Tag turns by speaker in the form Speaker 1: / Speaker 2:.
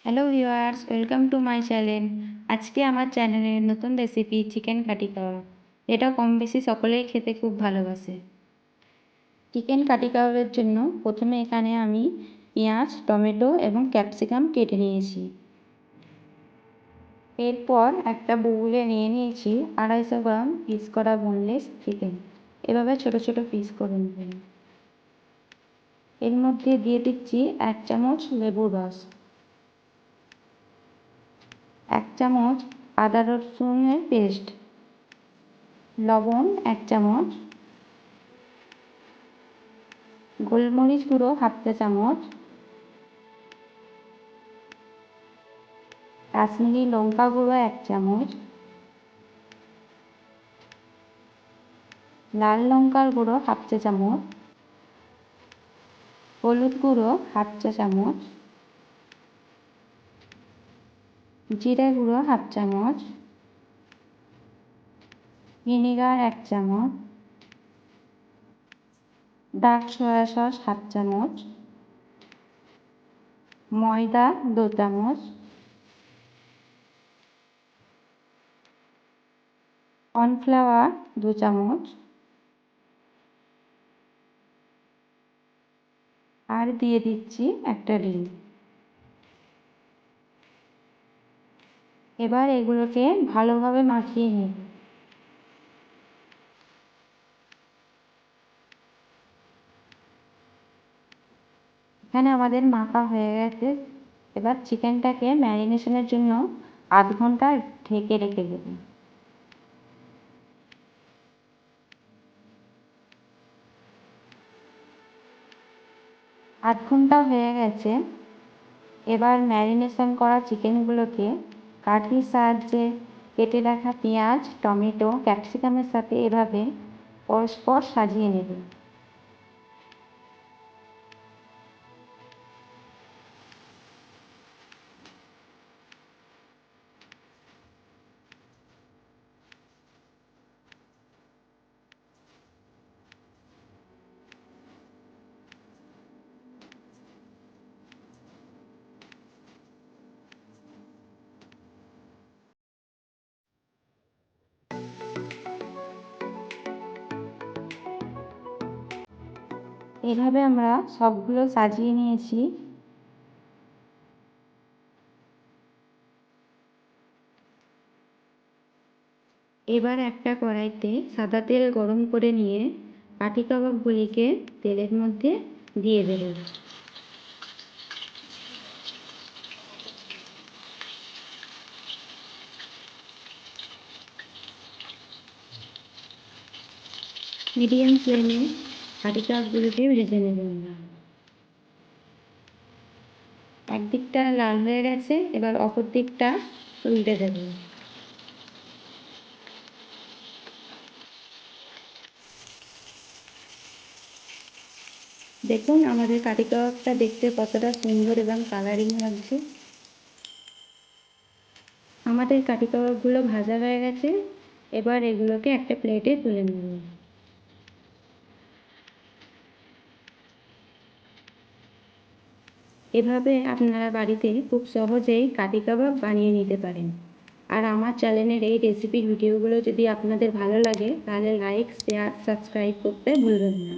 Speaker 1: Hello viewers, welcome to my channel. আজকে আমার চ্যানেলের নতুন রেসিপি চিকেন কাটি কাবাব। এটা কম বেশি সকলেই খেতে খুব ভালোবাসে। চিকেন কাটি কাবাবের জন্য প্রথমে এখানে আমি পেঁয়াজ, টমেটো এবং ক্যাপসিকাম কেটে নিয়েছি। এরপর একটা বউলে নিয়ে নিয়েছি 250 গ্রাম পিস করা বোনলেস চিকেন। এভাবে ছোট ছোট পিস করে নেবেন। এর মধ্যে দিয়ে দিচ্ছি 1 চামচ লেবুর রস, 1 চামচ আদা রসুনের পেস্ট, লবণ 1 চামচ, গোলমরিচ গুঁড়ো 1/2 চা চামচ, কাশ্মীরি লঙ্কা গুঁড়ো 1 চামচ, লাল লঙ্কার গুঁড়ো 1/2 চা চামচ, হলুদ গুঁড়ো 1/2 চা চামচ, জিরে গুঁড়ো 1/2 চামচ, ভিনেগার 1 চামচ, ডার্ক সয়া সস 1/2 চামচ, ময়দা 2 চামচ, কর্নফ্লাওয়ার 2 চামচ, আর দিয়ে দিচ্ছি একটা ডিম। এবার এগুলোকে ভালোভাবে মাখিয়ে নিন। এখানে আমাদের মাখা হয়ে গেছে। এবার চিকেনটাকে ম্যারিনেশনের জন্য 1/2 ঘন্টা ঢেকে রেখে দেবেন। 1/2 ঘন্টা হয়ে গেছে। এবার ম্যারিনেশন করা চিকেনগুলোকে কাঠির সাহায্যে কেটে রাখা পেঁয়াজ, টমেটো, ক্যাপসিকামের সাথে এভাবে পরস্পর সাজিয়ে নেবেন। এভাবে আমরা সবগুলো সাজিয়ে নিয়েছি। এবার একটা কড়াইতে সাদা তেল গরম করে নিয়ে কাঠি কাবাবগুলিকে তেলের মধ্যে দিয়ে দেবেন। মিডিয়াম ফ্লেমে কাঠি কাবাবগুলোকে ভেজে নেবেন। একদিকটা লাল হয়ে গেছে, এবার অপর দিকটা উল্টে দেবেন। দেখুন আমাদের কাঠি কাবাবটা দেখতে কতটা সুন্দর এবং কালারিং লাগছে। আমাদের কাঠি কাবাবগুলো ভাজা হয়ে গেছে। এবার এগুলোকে একটা প্লেটে তুলে নেব। এভাবে আপনারা বাড়িতে খুব সহজেই কাঠি কাবাব বানিয়ে নিতে পারেন। আর আমার চ্যানেলের এই রেসিপির ভিডিওগুলো যদি আপনাদের ভালো লাগে তাহলে লাইক, শেয়ার, সাবস্ক্রাইব করতে ভুলবেন না।